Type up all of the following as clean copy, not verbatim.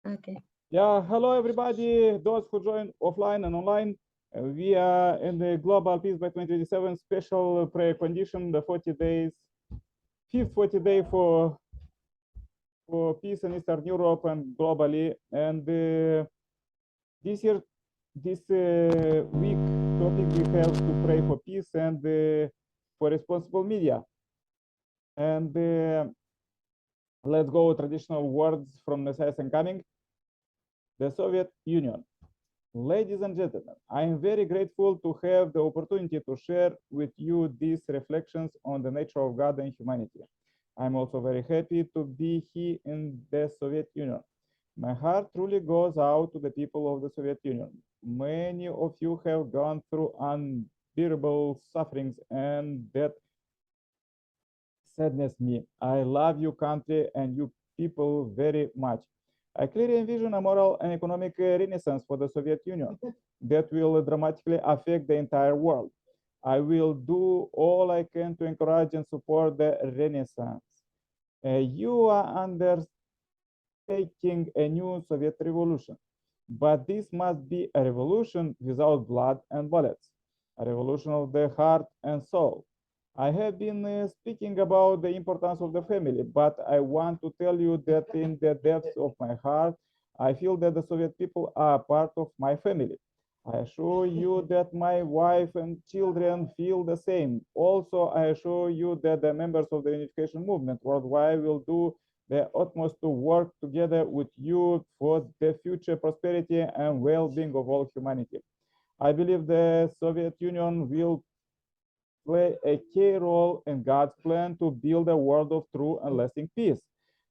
Okay. Yeah, hello everybody, those who join offline and online. We are in the Global Peace by 2027 special prayer condition, the 40 days, fifth 40 day for peace in Eastern Europe and globally. And this year, this week topic we have to pray for peace and for responsible media. And let's go traditional words from Messiah's Coming. The Soviet Union. Ladies and gentlemen, I am very grateful to have the opportunity to share with you these reflections on the nature of God and humanity. I'm also very happy to be here in the Soviet Union. My heart truly goes out to the people of the Soviet Union. Many of you have gone through unbearable sufferings, and that sadness me. I love you country and you people very much. I clearly envision a moral and economic renaissance for the Soviet Union that will dramatically affect the entire world. I will do all I can to encourage and support the renaissance. You are undertaking a new Soviet revolution, but this must be a revolution without blood and bullets, a revolution of the heart and soul. I have been speaking about the importance of the family, but I want to tell you that in the depths of my heart, I feel that the Soviet people are part of my family. I assure you that my wife and children feel the same. Also, I assure you that the members of the reunification movement worldwide will do their utmost to work together with you for the future prosperity and well-being of all humanity. I believe the Soviet Union will play a key role in God's plan to build a world of true and lasting peace.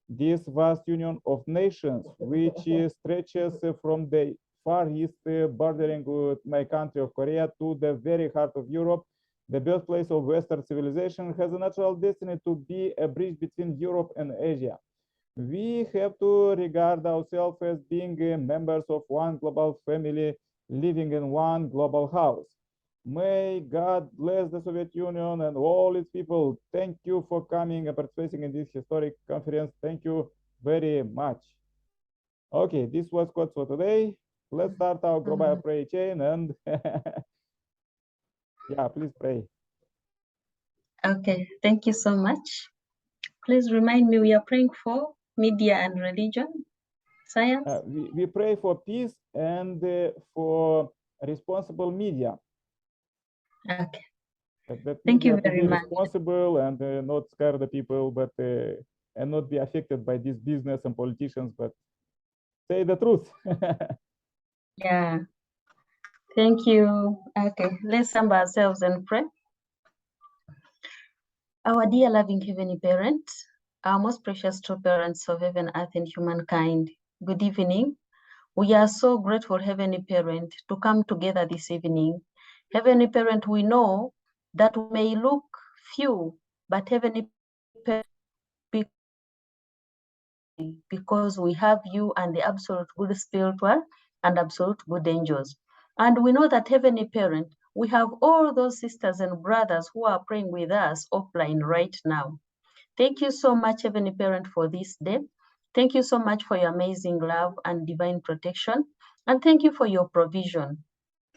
This vast union of nations, which stretches from the far east bordering with my country of Korea to the very heart of Europe, the birthplace of Western civilization, has a natural destiny to be a bridge between Europe and Asia. We have to regard ourselves as being members of one global family living in one global house. May God bless the Soviet Union and all its people. Thank you for coming and participating in this historic conference. Thank you very much. Okay, this was quotes for today. Let's start our global prayer chain and yeah, please pray. Okay, thank you so much. Please remind me, we are praying for media and religion, science. We pray for peace and for responsible media. Okay. That Thank media you to very be much. responsible and not scare the people, but and not be affected by this business and politicians, but say the truth. Yeah. Thank you. Okay, let's sum ourselves and pray. Our dear loving Heavenly Parent, our most precious true parents of heaven, earth, and humankind, good evening. We are so grateful, Heavenly Parent, to come together this evening. Heavenly Parent, we know that we may look few, but Heavenly Parent, because we have you and the absolute good spiritual and absolute good angels. And we know that, Heavenly Parent, we have all those sisters and brothers who are praying with us offline right now. Thank you so much, Heavenly Parent, for this day. Thank you so much for your amazing love and divine protection. And thank you for your provision.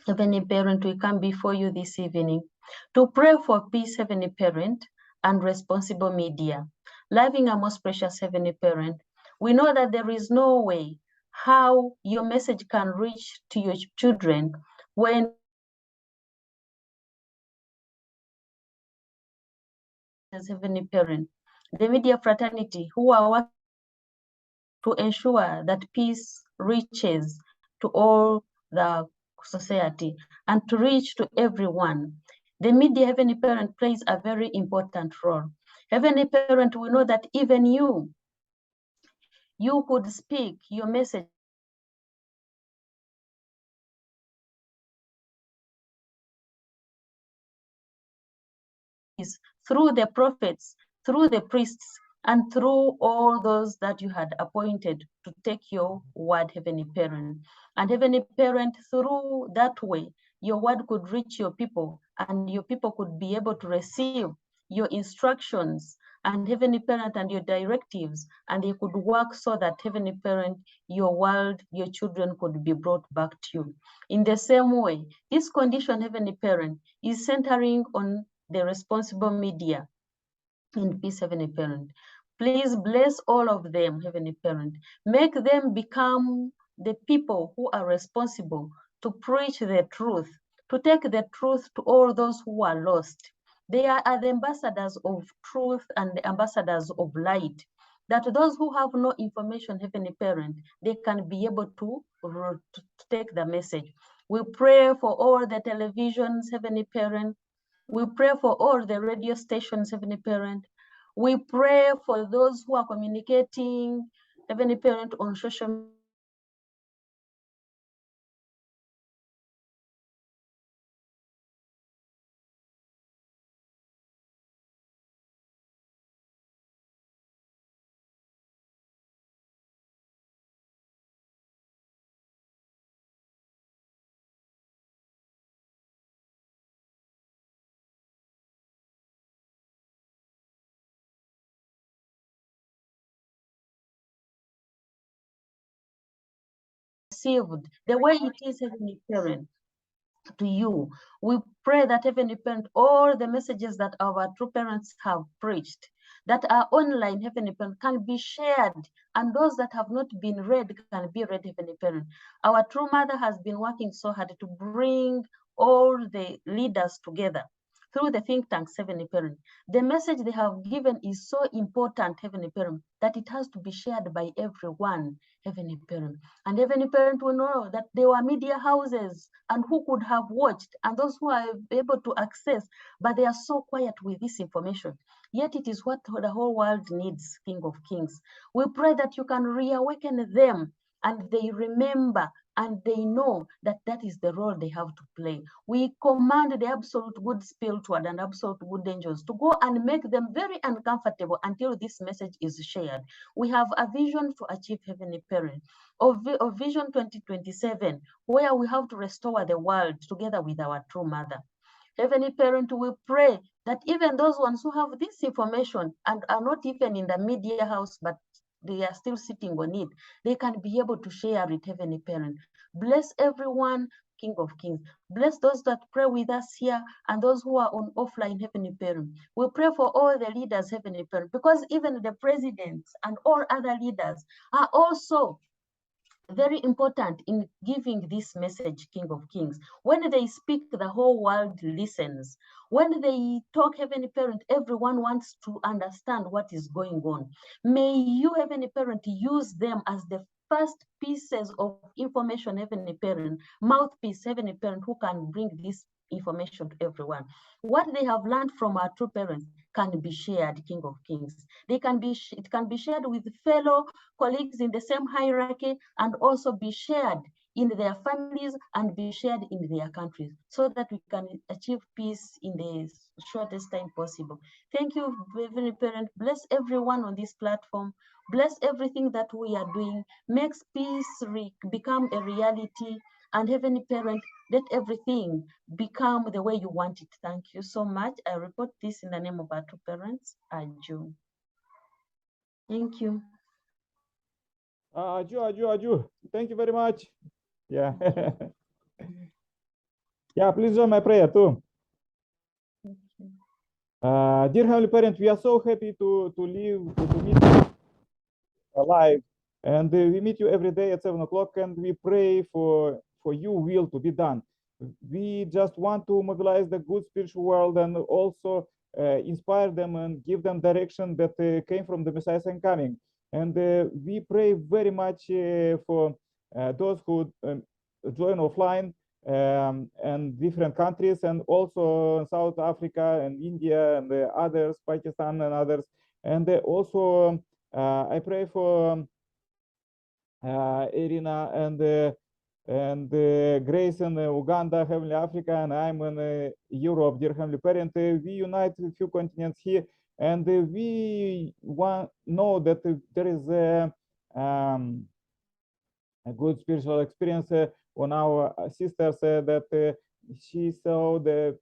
Heavenly Parent, we come before you this evening to pray for peace, Heavenly Parent, and responsible media. Loving our most precious Heavenly Parent, we know that there is no way how your message can reach to your children when as Heavenly Parent, the media fraternity who are working to ensure that peace reaches to all the society and to reach to everyone. The media, Heavenly Parent, plays a very important role. Heavenly Parent, we know that even you could speak your message through the prophets, through the priests, and through all those that you had appointed to take your word, Heavenly Parent. And Heavenly Parent, through that way, your word could reach your people and your people could be able to receive your instructions and Heavenly Parent and your directives, and they could work so that Heavenly Parent, your world, your children could be brought back to you. In the same way, this condition, Heavenly Parent, is centering on the responsible media in peace, Heavenly Parent. Please bless all of them, Heavenly Parent. Make them become the people who are responsible to preach the truth, to take the truth to all those who are lost. They are the ambassadors of truth and the ambassadors of light. That those who have no information, Heavenly Parent, they can be able to take the message. We pray for all the televisions, Heavenly Parent. We pray for all the radio stations, Heavenly Parent. We pray for those who are communicating, Heavenly Parent, on social media. Received the way it is, Heavenly Parent, to you. We pray that, Heavenly Parent, all the messages that our true parents have preached, that are online, Heavenly Parent, can be shared, and those that have not been read can be read, Heavenly Parent. Our true mother has been working so hard to bring all the leaders together through the think tanks, Heavenly Parent. The message they have given is so important, Heavenly Parent, that it has to be shared by everyone, Heavenly Parent. And Heavenly Parent will know that there were media houses and who could have watched, and those who are able to access, but they are so quiet with this information. Yet it is what the whole world needs, King of Kings. We pray that you can reawaken them and they remember and they know that that is the role they have to play. We command the absolute good spiritual and absolute good angels to go and make them very uncomfortable until this message is shared. We have a vision to achieve, Heavenly Parent, of Vision 2027, where we have to restore the world together with our true mother. Heavenly Parent, we pray that even those ones who have this information and are not even in the media house, but they are still sitting on it, they can be able to share it, Heavenly Parent. Bless everyone, King of Kings. Bless those that pray with us here and those who are on offline, Heavenly Parent. We pray for all the leaders, Heavenly Parent, because even the presidents and all other leaders are also very important in giving this message, King of Kings. When they speak, the whole world listens. When they talk, Heavenly Parent, everyone wants to understand what is going on. May you, Heavenly Parent, use them as the first pieces of information, Heavenly Parent, mouthpiece, Heavenly Parent, who can bring this information to everyone. What they have learned from our true parents can be shared, King of Kings. It can be shared with fellow colleagues in the same hierarchy, and also be shared in their families and be shared in their countries, so that we can achieve peace in the shortest time possible. Thank you, Heavenly Parent. Bless everyone on this platform. Bless everything that we are doing. Makes peace become a reality. And Heavenly Parent, let everything become the way you want it. Thank you so much. I report this in the name of our two parents, Aju. Thank you. Aju. Thank you very much. Yeah. Yeah, please join my prayer too. Dear Heavenly Parent, we are so happy to meet you alive, and we meet you every day at 7 o'clock, and we pray for your will to be done. We just want to mobilize the good spiritual world and also inspire them and give them direction that came from the Messiah's coming. And we pray very much for those who join offline and different countries, and also South Africa and India and others, Pakistan and others. And also I pray for Irina and Grace in Uganda, Heavenly Africa, and I'm in Europe, dear Heavenly Parent. We unite a few continents here, and we know that there is a good spiritual experience on our sisters that she saw the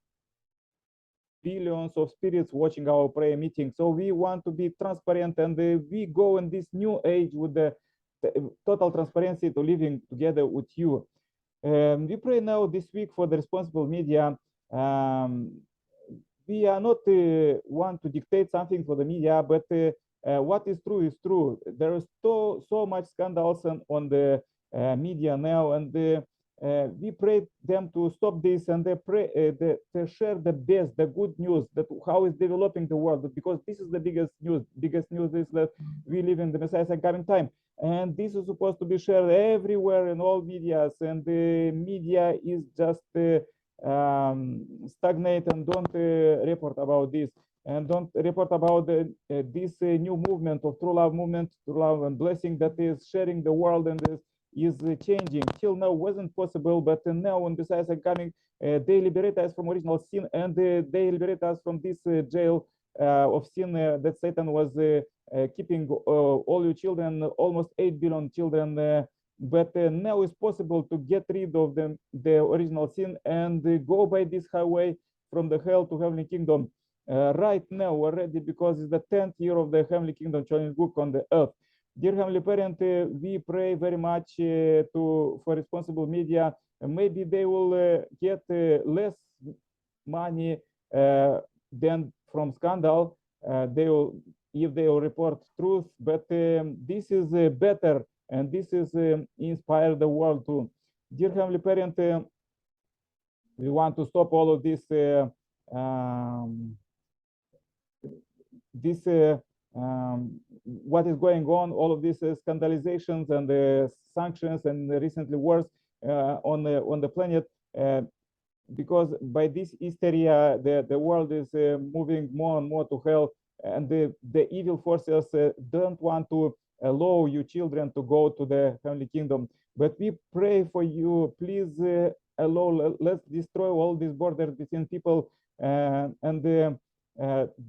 billions of spirits watching our prayer meeting. So we want to be transparent, and we go in this new age with the total transparency to living together with you. We pray now this week for the responsible media. We are not want to dictate something for the media, but what is true is true. There is so much scandals on the media now, and we pray them to stop this, and they share the best, the good news, that how is developing the world, because this is the biggest news. Biggest news is that we live in the Messiah's coming time, and this is supposed to be shared everywhere in all medias, and the media is just stagnate and don't report about this, and don't report about this new movement of true love movement, true love and blessing that is sharing the world and is changing. Till now wasn't possible, but now when besides coming, they liberate us from original sin, and they liberate us from this jail of sin that Satan was keeping all your children, almost 8 billion children. But now it's possible to get rid of the original sin and go by this highway from the hell to heavenly kingdom right now already, because it's the 10th year of the heavenly kingdom challenge book on the earth. Dear Heavenly Parent, we pray very much for responsible media. Maybe they will get less money than from scandal. They will, if they will report truth, but this is better, and this is inspire the world too. Dear Heavenly Parent, we want to stop all of this what is going on, all of these scandalizations and sanctions and recently wars on the planet, because by this hysteria the world is moving more and more to hell, and the evil forces don't want to allow you children to go to the heavenly kingdom. But we pray for you, please let's destroy all these borders between people, and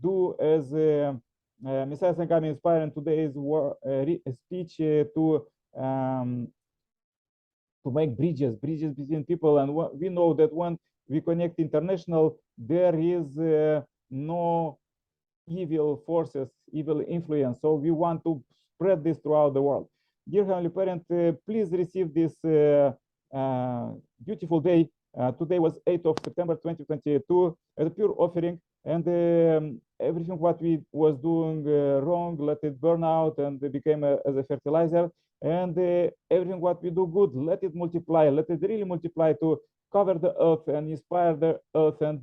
do as Messiah Sangami inspiring today's speech to make bridges between people. And we know that when we connect international, there is no evil forces, evil influence. So we want to spread this throughout the world. Dear Heavenly Parent, please receive this beautiful day. Today was 8th of September 2022 as a pure offering, and everything what we was doing wrong, let it burn out and it became as a fertilizer, and everything what we do good, let it multiply, let it really multiply to cover the earth and inspire the earth, and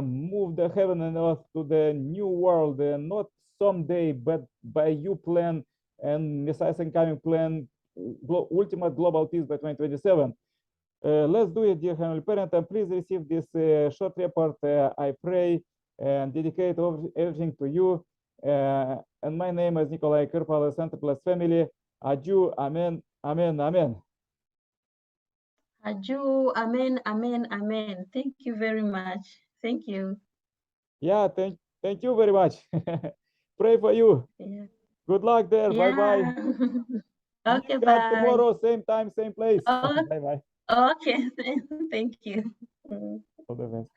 move the heaven and earth to the new world, not someday, but by you plan and Messiah's incoming plan, ultimate global peace by 2027. Let's do it, dear Heavenly Parent, and please receive this short report. I pray and dedicate everything to you. And my name is Nikolai Kirpal, Center Plus family. Adieu, amen, amen, amen. Adieu, amen, amen, amen. Thank you very much. Thank you. Yeah, thank you very much. Pray for you. Yeah. Good luck there. Yeah. Bye-bye. Okay, bye. Tomorrow, same time, same place. Oh, Bye-bye. okay, thank you. All the best.